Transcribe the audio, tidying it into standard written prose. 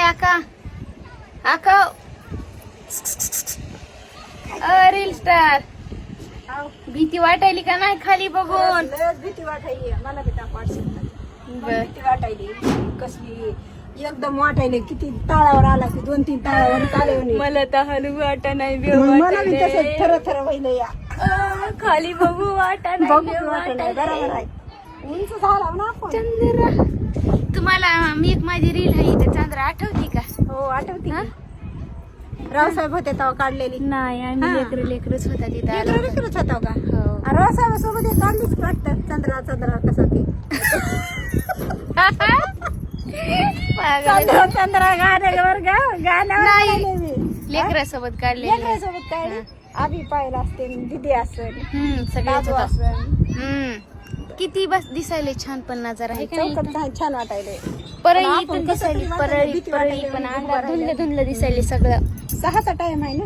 आका आका reel star भीती वाटायली का नाही खाली बघून? भीती वाटायली मला बी टाक व्हॉट्सअपला. बर. भीती वाटायली कसली एकदम वाटायली किती ताळावर आला की 2-3 ताळावर आले म्हणे. मला तर हलू वाटा नाही मला बी तसं थर व्हायला या खाली बघू वाटा बघू वाटायला बरोबर आहे. उंच झाला ना आपण. चंद्रा तुम्हाला मी एक माझी रील आहे इथे चंद्रा आठवती का? हो आठवते की. रावसाहेब होते तेव्हा काढलेली. नाही आम्ही लेकरच होता तिथे आला होता. लेकरच होता का? हो. रावसाहेब सोबत एक काढलीच वाटतं. चंद्रा कसा ते चंद्रा गाण्यावर गाण्यावर लेकरासोबत काढले लेकरासोबत काढली. आम्ही पाहिलं असते दिदी असेल सगळ्याच बाबू होता. असेल. किती बस दिसायले छान पण नजर आहे चौकात छान वाटायले. परळी पण दिसायली परळी पण अंधार धुंदलं दिसायले सगळं. 6चा टाइम आहे ना.